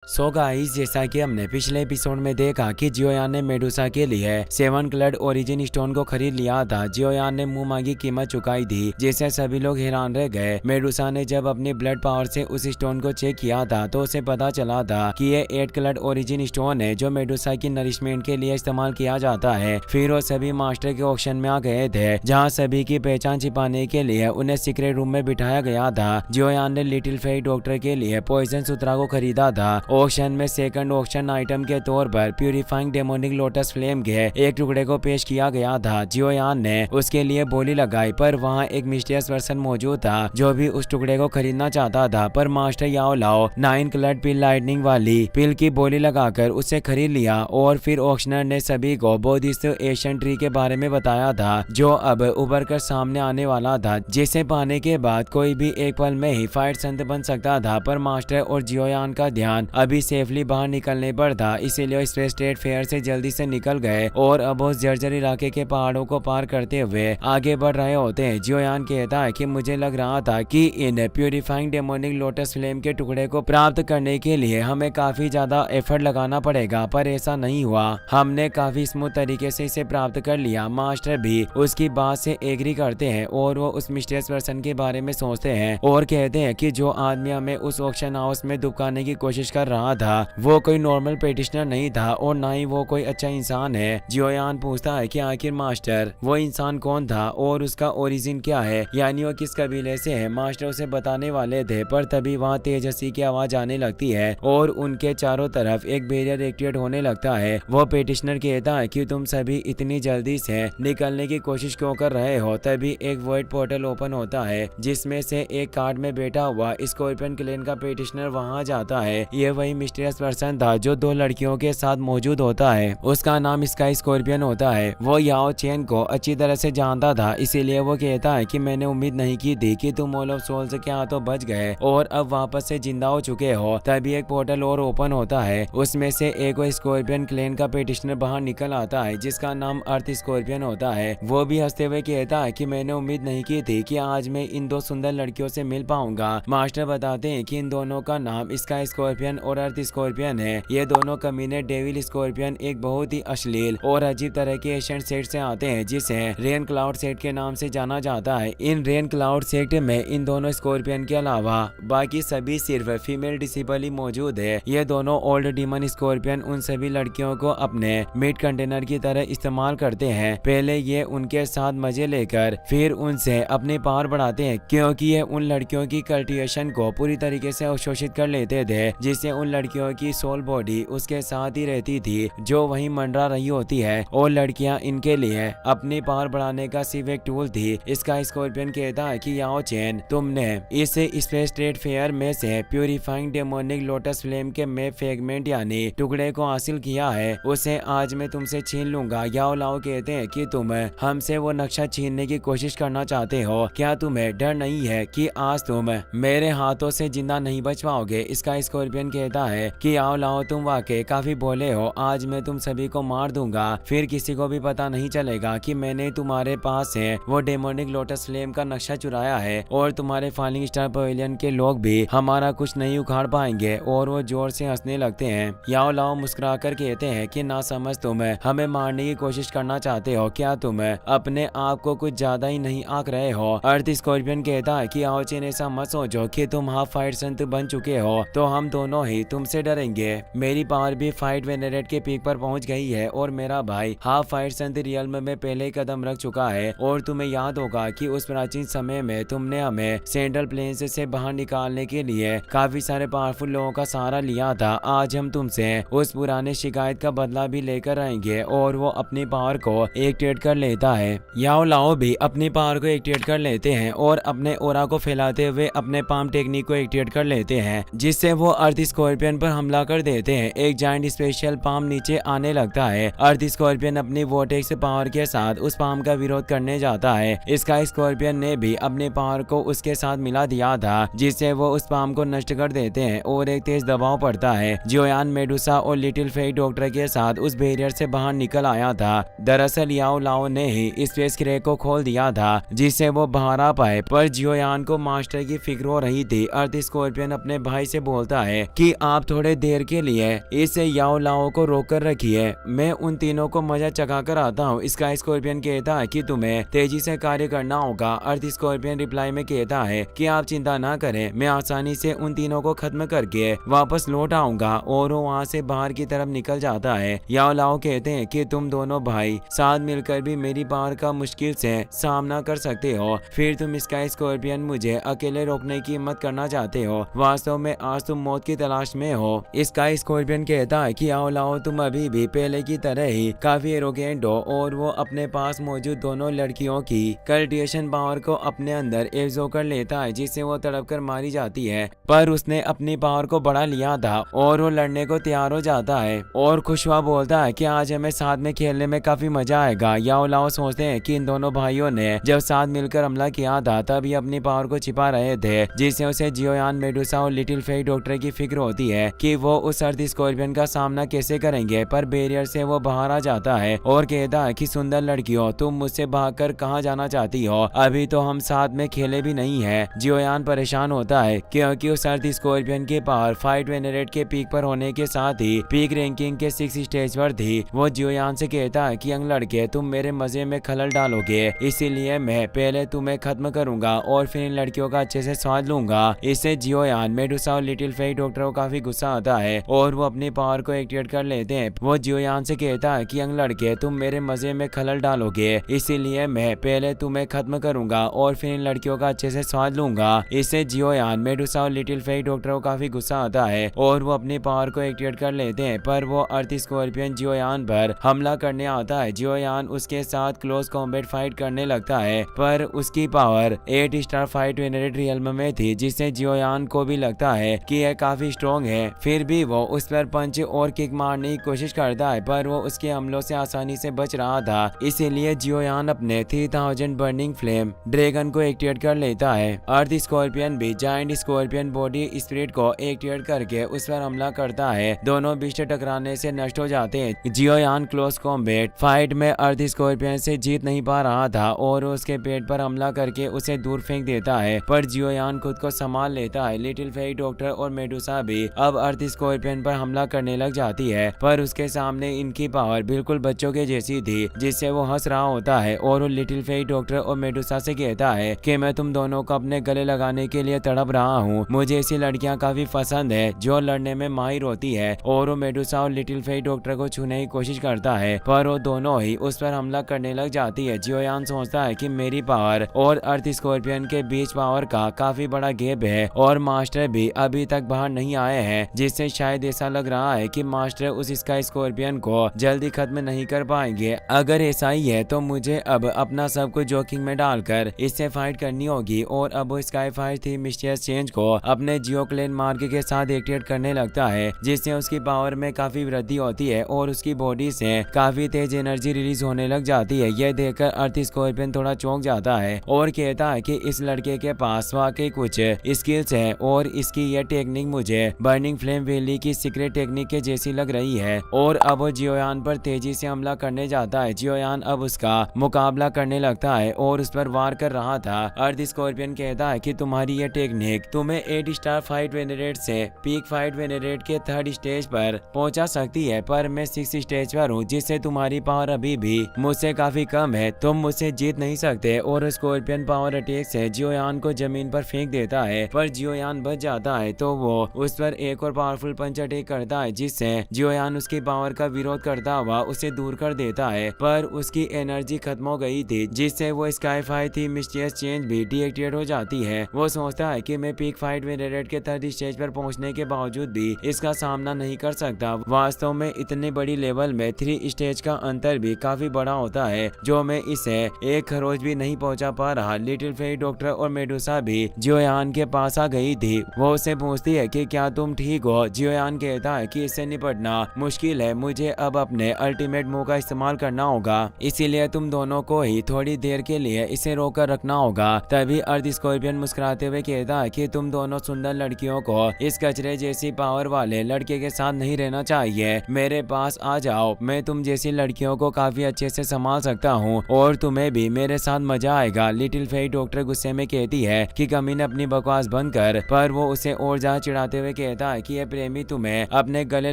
So guys, जैसा कि हमने पिछले एपिसोड में देखा कि जियोयान ने मेडुसा के लिए 7 क्लड ओरिजिन स्टोन को खरीद लिया था। जियोयान ने मुंह मांगी कीमत चुकाई थी, जिससे सभी लोग हैरान रह गए। मेडुसा ने जब अपनी ब्लड पावर से उस स्टोन को चेक किया था तो उसे पता चला था कि ये 8 क्लड ओरिजिन स्टोन है जो मेडुसा की नरिशमेंट के लिए इस्तेमाल किया जाता है। फिर वो सभी मास्टर के ऑक्शन में आ गए थे, जहाँ सभी की पहचान छिपाने के लिए उन्हें सीक्रेट रूम में बिठाया गया था। जियोयान ने लिटिल फेई डॉक्टर के लिए पॉइजन सूत्रा को खरीदा था। ऑक्शन में सेकंड ऑक्शन आइटम के तौर पर प्यूरिफाइंग डेमोनिक लोटस फ्लेम के एक टुकड़े को पेश किया गया था। जियोयान ने उसके लिए बोली लगाई, पर वहां एक मिस्टीरियस पर्सन मौजूद था जो भी उस टुकड़े को खरीदना चाहता था। पर मास्टर याओ लाओ 9 क्लड पिल लाइटनिंग वाली पिल की बोली लगाकर उसे खरीद लिया। और फिर ऑक्शनर ने सभी को बोधिस्थ एशियन ट्री के बारे में बताया था, जो अब उभर कर सामने आने वाला था, जिसे पाने के बाद कोई भी एक पल में ही फाइट संत बन सकता था। पर मास्टर और जियोयान का ध्यान अभी सेफली बाहर निकलने पर था, इसीलिए स्पेस ट्रेड फेयर से जल्दी से निकल गए और अब उस जर्जर इलाके के पहाड़ों को पार करते हुए आगे बढ़ रहे होते हैं। जियोयान कहता है कि मुझे लग रहा था कि इन प्यूरिफाइंग डेमोनिक लोटस फ्लेम के टुकड़े को प्राप्त करने के लिए हमें काफी ज्यादा एफर्ट लगाना पड़ेगा, पर ऐसा नहीं हुआ। हमने काफी स्मूथ तरीके से इसे प्राप्त कर लिया। मास्टर भी उसकी बात से एग्री करते हैं और वो उस मिस्टीरियस पर्सन के बारे में सोचते हैं और कहते हैं कि जो आदमी हमें उस ऑक्शन हाउस में दुबकाने की कोशिश कर रहा था वो कोई नॉर्मल पेटिशनर नहीं था और ना ही वो कोई अच्छा इंसान है। जियोयान पूछता है कि आखिर मास्टर वो इंसान कौन था और उसका ओरिजिन क्या है, यानी वो किस कबीले से है। मास्टर उसे बताने वाले थे, पर तभी वहाँ तेज हंसी की आवाज आने लगती है और उनके चारों तरफ एक बैरियर एक्टिवेट होने लगता है। वो पेटिशनर कहता है कि तुम सभी इतनी जल्दी से निकलने की कोशिश क्यों कर रहे हो। तभी एक वॉइड पोर्टल ओपन होता है, जिसमें से एक कार्ड में बैठा हुआ स्कॉर्पियन क्लैन का पेटिशनर वहाँ जाता है। ये वही मिस्टीरियस पर्सन था जो 2 लड़कियों के साथ मौजूद होता है। उसका नाम स्काई स्कॉर्पियन होता है। वो याओ चेन को अच्छी तरह से जानता था, इसीलिए वो कहता है कि मैंने उम्मीद नहीं की थी कि तुम ऑल ऑफ सोल्स के हाथों बच गए और अब वापस से जिंदा हो चुके हो। तभी एक पोर्टल और ओपन होता है, उसमें से एक स्कॉर्पियन क्लैन का पेटिशनर बाहर निकल आता है, जिसका नाम अर्थ स्कॉर्पियन होता है। वो भी हंसते हुए कहता है कि मैंने उम्मीद नहीं की थी कि आज मैं इन 2 सुंदर लड़कियों से मिल पाऊंगा। मास्टर बताते हैं कि इन दोनों का नाम स्काई स्कॉर्पियन और अर्थ स्कॉर्पियन है। ये दोनों कमीने डेविल स्कॉर्पियन एक बहुत ही अश्लील और अजीब तरह के एशियन सेट से आते हैं, जिसे रेन क्लाउड सेट के नाम से जाना जाता है। इन रेन क्लाउड सेट में इन दोनों स्कॉर्पियन के अलावा बाकी सभी सिर्फ फीमेल डिसिबल ही मौजूद है। ये दोनों ओल्ड डीमन स्कॉर्पियन उन सभी लड़कियों को अपने मीट कंटेनर की तरह इस्तेमाल करते हैं। पहले ये उनके साथ मजे लेकर फिर उनसे अपनी पावर बढ़ाते हैं, क्योंकि ये उन लड़कियों की कल्टिवेशन को पूरी तरीके से अवशोषित कर लेते थे, जिससे उन लड़कियों की सोल बॉडी उसके साथ ही रहती थी, जो वहीं मंडरा रही होती है और लड़कियां इनके लिए अपनी पावर बढ़ाने का सिर्फ एक टूल थी। इसका स्कॉर्पियन कहता है कि याओ चेन, तुमने इस स्पेस ट्रेड फेयर में से प्यूरिफाइंग डेमोनिक लोटस फ्लेम के में फ्रेगमेंट यानी टुकड़े को हासिल किया है, उसे आज मैं तुमसे छीन लूंगा। याओ लाओ कहते हैं कि तुम हमसे वो नक्शा छीनने की कोशिश करना चाहते हो, क्या तुम्हें डर नहीं है कि आज तुम मेरे हाथों से जिंदा नहीं बच पाओगे। इसका स्कॉर्पियन कहता है कि याओ लाओ, तुम वाकई काफी बोले हो, आज मैं तुम सभी को मार दूंगा, फिर किसी को भी पता नहीं चलेगा कि मैंने तुम्हारे पास से वो डेमोनिक लोटस फ्लेम का नक्शा चुराया है और तुम्हारे फॉलिंग स्टार पवेलियन के लोग भी हमारा कुछ नहीं उखाड़ पाएंगे। और वो जोर से हंसने लगते हैं। याओ लाओ मुस्कुराकर कहते हैं कि ना समझ, तुम हमें मारने की कोशिश करना चाहते हो, क्या तुम अपने आप को कुछ ज्यादा ही नहीं आंक रहे हो। अर्थ स्कॉर्पियन कहता है कि याओ चेन, ऐसा मत सोचो कि तुम हाफ फाइट संत बन चुके हो तो हम दोनों ही तुमसे डरेंगे। मेरी पावर भी फाइट वेनरेट के पीक पर पहुंच गई है और मेरा भाई हाफ फाइट संत रियल्म में पहले ही कदम रख चुका है। और तुम्हें याद होगा कि उस प्राचीन समय में तुमने हमें सेंट्रल प्लेन से बाहर निकालने के लिए काफी सारे पावरफुल लोगों का सहारा लिया था। आज हम तुमसे उस पुराने शिकायत का बदला भी लेकर आएंगे। और वो अपनी पावर को एक्टिवेट कर लेता है। याओ लाओ भी अपनी पावर को एक्टिवेट कर लेते हैं और अपने ओरा को फैलाते हुए अपने पाम टेक्निक को एक्टिवेट कर लेते हैं, जिससे वो अर्थ स्कॉर्पियन पर हमला कर देते हैं। एक जायंट स्पेशल पाम नीचे आने लगता है। अर्थ स्कॉर्पियन अपनी वोटेक्स पावर के साथ उस पाम का विरोध करने जाता है। इसका स्कॉर्पियन ने भी अपने पावर को उसके साथ मिला दिया था, जिससे वो उस पाम को नष्ट कर देते हैं और एक तेज दबाव पड़ता है। जियोयान मेडुसा और लिटिल फेई डॉक्टर के साथ उस बैरियर से बाहर निकल आया था। दरअसल याओ लाओ ने ही स्पेस क्रैक को खोल दिया था, जिससे वो बाहर आ पाए, पर जियोयान को मास्टर की फिक्र हो रही थी। अर्थ स्कॉर्पियन अपने भाई से बोलता है कि कि आप थोड़े देर के लिए इस याओ लाओ को रोक कर रखिए, मैं उन तीनों को मजा चखा कर आता हूँ। स्काई स्कॉर्पियन कहता है कि तुम्हें तेजी से कार्य करना होगा। अर्थ स्कॉर्पियन रिप्लाई में कहता है कि आप चिंता ना करें, मैं आसानी से उन तीनों को खत्म करके वापस लौट आऊंगा। और वो वहाँ से बाहर की तरफ निकल जाता है। याओ लाओ कहते हैं कि तुम दोनों भाई साथ मिलकर भी मेरी पावर का मुश्किल से सामना कर सकते हो, फिर तुम स्काई स्कॉर्पियन मुझे अकेले रोकने की हिम्मत करना चाहते हो। वास्तव में आज तुम मौत की तलाश में हो। स्काई स्कॉर्पियन कहता है कि याओ लाओ तुम अभी भी पहले की तरह ही काफी एरोगेंट हो। और वो अपने पास मौजूद दोनों लड़कियों की कल्टिवेशन पावर को अपने अंदर एब्जॉर्ब कर लेता है, जिससे वो तड़प कर मारी जाती है। पर उसने अपनी पावर को बढ़ा लिया था और वो लड़ने को तैयार हो जाता है और खुशवा बोलता है कि आज हमें साथ में खेलने में काफी मजा आएगा। याओ लाओ सोचते हैं कि इन दोनों भाइयों ने जब साथ मिलकर हमला किया था तब ये अपनी पावर को छिपा रहे थे, जिससे उसे जियोयान, मेडुसा और लिटिल फेई डॉक्टर की फिक्र होती है कि वो उस अर्थ स्कॉर्पियन का सामना कैसे करेंगे। पर बैरियर से वो बाहर आ जाता है और कहता है कि सुंदर लड़कियों, तुम मुझसे भागकर कहाँ जाना चाहती हो, अभी तो हम साथ में खेले भी नहीं है। जियोयान परेशान होता है क्योंकि उस अर्थ स्कॉर्पियन की पावर फाइट वेनरेट के पीक पर होने के साथ ही पीक रैंकिंग के 6 स्टेज पर थी। वो जियोयान से कहता है कि यंग लड़के, तुम मेरे मजे में खलल डालोगे, इसीलिए मैं पहले तुम्हें खत्म करूंगा और फिर इन लड़कियों का अच्छे से स्वाद लूंगा। इससे जियोयान, मेडुसा और लिटिल फेई डॉक्टर को काफी गुस्सा आता है और वो अपनी पावर को एक्टिवेट कर लेते हैं। वो जियोयान से कहता है कि यंग लड़के, तुम मेरे मजे में खलल डालोगे, इसीलिए मैं पहले तुम्हें खत्म करूंगा और फिर इन लड़कियों का अच्छे से स्वाद लूंगा। इससे जियोयान, मेडुसा और लिटिल फेई डॉक्टर को काफी गुस्सा आता है और वो अपनी पावर को एक्टिवेट कर लेते हैं। पर वो अर्थ स्कॉर्पियन जियोयान पर हमला करने आता है। जियोयान उसके साथ क्लोज कॉम्बैट फाइट करने लगता है, पर उसकी power 8 star fight venerate realm में थी, जिससे जियोयान को भी लगता है कि यह काफी स्ट्रॉन्ग है। फिर भी वो उस पर पंच और किक मारने की कोशिश करता है, पर वो उसके हमलों से आसानी से बच रहा था। इसीलिए जियोयान अपने 3000 बर्निंग फ्लेम ड्रैगन को एक्टिवेट कर लेता है। अर्थ स्कॉर्पियन भी जायंट स्कॉर्पियन बॉडी स्पिरिट को एक्टिवेट करके उस पर हमला करता है। दोनों बिस्ट टकराने से नष्ट हो जाते हैं। जियोयान क्लोज कॉम्बैट फाइट में अर्थ स्कॉर्पियन से जीत नहीं पा रहा था और उसके पेट पर हमला करके उसे दूर फेंक देता है, पर जियोयान खुद को संभाल लेता है। लिटिल फेई डॉक्टर और मेडुसा भी अब अर्थ स्कॉर्पियन पर हमला करने लग जाती है, पर उसके सामने इनकी पावर बिल्कुल बच्चों के जैसी थी, जिससे वो हंस रहा होता है और वो लिटिल फेई डॉक्टर और मेडुसा से कहता है कि मैं तुम दोनों को अपने गले लगाने के लिए तड़प रहा हूँ। मुझे ऐसी लड़कियां काफी पसंद है जो लड़ने में माहिर होती है। और वो मेडुसा और लिटिल फेई डॉक्टर को छूने की कोशिश करता है, पर वो दोनों ही उस पर हमला करने लग जाती है। जियोयान सोचता है कि मेरी पावर और अर्थ स्कॉर्पियन के बीच पावर का काफी बड़ा गैप है और मास्टर भी अभी तक बाहर नहीं आए हैं, जिससे शायद ऐसा लग रहा है कि मास्टर उस स्काई स्कॉर्पियन को जल्दी खत्म नहीं कर पाएंगे। अगर ऐसा ही है तो मुझे अब अपना सब कुछ जोखिम में डालकर इससे फाइट करनी होगी। और अब वो स्काई फाइट थी मिस्टीरियस चेंज को अपने जियो क्लेन मार्ग के साथ एक्टिवेट करने लगता है, जिससे उसकी पावर में काफी वृद्धि होती है और उसकी बॉडी से काफी तेज एनर्जी रिलीज होने लग जाती है। यह देखकर अर्थ स्कॉर्पियन थोड़ा चौंक जाता है और कहता है कि इस लड़के के पास वाकई कुछ स्किल्स है और इसकी यह टेक्निक मुझे बर्निंग फ्लेम वैली की सीक्रेट टेक्निक के जैसी लग रही है। और अब वो जियोयान पर तेजी से हमला करने जाता है। जियोयान अब उसका मुकाबला करने लगता है और उस पर वार कर रहा था। अर्थ स्कॉर्पियन कहता है कि तुम्हारी यह टेक्निक तुम्हें 8 स्टार फाइट वेनरेट से पीक फाइट वेनरेट के 3rd स्टेज पर पहुंचा सकती है, पर मैं 6 स्टेज पर हूँ, जिससे तुम्हारी पावर अभी भी मुझसे काफी कम है, तुम मुझसे जीत नहीं सकते। और स्कॉर्पियन पावर अटैक से जियोयान को जमीन पर फेंक देता है, पर जियोयान बच जाता है तो वो उस पर एक और पावरफुल पंच अटैक करता है, जिससे जियोयान उसकी पावर का विरोध करता हुआ उसे दूर कर देता है। पर उसकी एनर्जी खत्म हो गई थी, जिससे वो स्काई फाइट थी मिस्टीरियस चेंज भी डीएक्टिवेट हो जाती है। वो सोचता है कि मैं पीक फाइट वेनरेट के 3rd स्टेज पर पहुंचने के बावजूद भी इसका सामना नहीं कर सकता। वास्तव में इतनी बड़ी लेवल में 3 स्टेज का अंतर भी काफी बड़ा होता है, जो मैं इसे एक खरोच भी नहीं पहुंचा पा रहा। लिटिल फेई डॉक्टर और मेडुसा भी जियोयान के पास आ गई थी। वो उससे पूछती है कि क्या तुम ठीक हो। जियोयान कहता है कि इससे निपटना मुश्किल है, मुझे अब अपने अल्टीमेट मूव का इस्तेमाल करना होगा, इसीलिए तुम दोनों को ही थोड़ी देर के लिए इसे रोकर रखना होगा। तभी अर्थ स्कॉर्पियन मुस्कुराते हुए कहता है कि तुम दोनों सुंदर लड़कियों को इस कचरे जैसी पावर वाले लड़के के साथ नहीं रहना चाहिए, मेरे पास आ जाओ, मैं तुम जैसी लड़कियों को काफी अच्छे से संभाल सकता हूँ और तुम्हें भी मेरे साथ मजा आएगा। लिटिल फेई डॉक्टर गुस्से में कहती है कि कमीने अपनी बकवास बंद कर, पर वो उसे और ज्यादा चिढ़ाते हुए कहता है कि ये प्रेमी तुम्हें अपने गले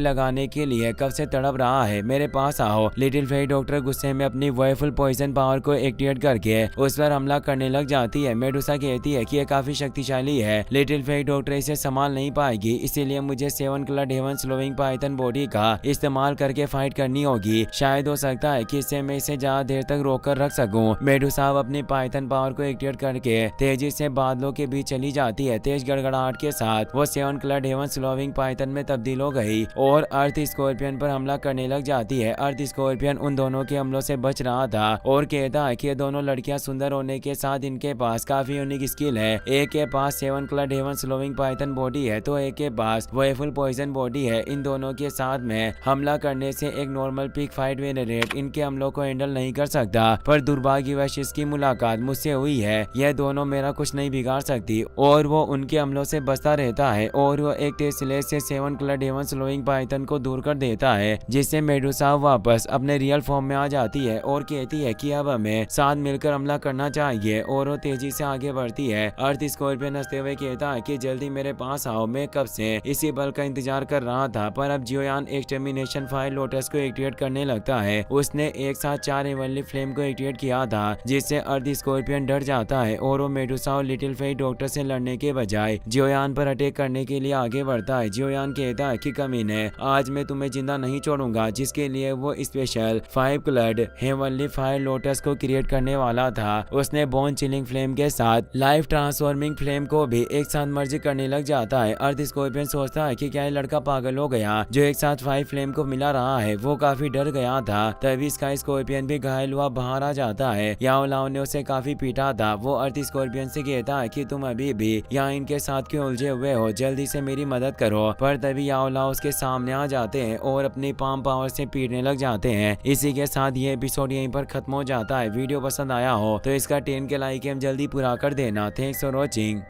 लगाने के लिए कब से तड़प रहा है, मेरे पास आओ। लिटिल फेरी डॉक्टर गुस्से में अपनी वॉयफुल पॉइजन पावर को एक्टिवेट करके उस पर हमला करने लग जाती है। मेडुसा कहती है कि ये काफी शक्तिशाली है, लिटिल फेरी डॉक्टर इसे संभाल नहीं पाएगी, इसीलिए मुझे 7 क्लड हेवन स्लोइंग पाइथन बॉडी का इस्तेमाल करके फाइट करनी होगी। शायद हो सकता है कि इससे मैं इसे ज्यादा देर तक रोक कर रख सकूं। मेडुसा अपनी पाइथन पावर को एक्टिवेट करके तेजी से बादलों के बीच चली जाती है। तेज गड़गड़ाहट के साथ वो 7 क्लड हेवन स्लोइंग पाइथन में तब्दील हो गई और अर्थ स्कॉर्पियन पर हमला करने लग जाती है। अर्थ स्कॉर्पियन उन दोनों के हमलों से बच रहा था और कहता है कि ये दोनों लड़कियां सुंदर होने के साथ इनके पास काफी यूनिक स्किल है। एक के पास 7 क्लड हेवन स्लोइंग पाइथन बॉडी है तो एक के पास वॉयफुल पॉइजन बॉडी है। इन दोनों के साथ में हमला करने से एक नॉर्मल पिक फाइट वेरिएंट इनके हमलों को हैंडल नहीं कर सकता, पर दुर्भाग्यवश इसकी मुलाकात मुझसे हुई है। यह दोनों मेरा कुछ नहीं बिगाड़ सकती और वो उनके हमलों से बचता रहता है और वो एक तेज स्लेज से 7 क्लड हेवन स्लोइंग पाइथन को दूर कर देता है, जिससे मेडुसा वापस अपने रियल फॉर्म में आ जाती है और कहती है कि अब हमें साथ मिलकर हमला करना चाहिए और वो तेजी से आगे बढ़ती है। अर्थ स्कॉर्पियन हंसते हुए कहता है कि जल्दी मेरे पास आओ, मैं कब से इसी बल का इंतजार कर रहा था। पर अब जियोयान एक्सटर्मिनेशन फायर लोटस को एक्टिवेट करने लगता है। उसने एक साथ 4 हेवनली फ्लेम को एक्टिवेट किया था, जिससे अर्थ स्कॉर्पियन डर जाता है और वो मेडुसा और लिटिल फेरी डॉक्टर से लड़ने के बजाय जियोयान पर अटैक करने के लिए आगे बढ़ता है। जियोयान कहता है कि कमीने, आज मैं तुम्हें जिंदा नहीं छोड़ूंगा, जिसके लिए वो स्पेशल 5 क्लड हेवनली फायर लोटस को क्रिएट करने वाला था। उसने बोन चिलिंग फ्लेम के साथ लाइफ ट्रांसफॉर्मिंग फ्लेम को भी एक साथ मर्ज करने लग जाता है। अर्थ स्कॉर्पियन सोचता है कि क्या ये लड़का पागल हो गया जो एक साथ 5 फ्लेम को मिला रहा है। वो काफी डर गया था। तभी स्काई स्कॉर्पियन भी घायल हुआ बाहर आ जाता है। याओ लाओ ने उसे काफी पीटा था। वो अर्थ स्कॉर्पियन से कहता है कि तुम अभी भी यहाँ इनके साथ क्यों उलझे हुए हो, जल्दी से मेरी मदद करो। पर तभी याओ लाओ उसके सामने आ जाते हैं और अपनी पाम पावर से पीटने लग जाते हैं। इसी के साथ ये एपिसोड यहीं पर खत्म हो जाता है। वीडियो पसंद आया हो तो इसका 10 के लाइक हम जल्दी पूरा कर देना। Thanks for watching.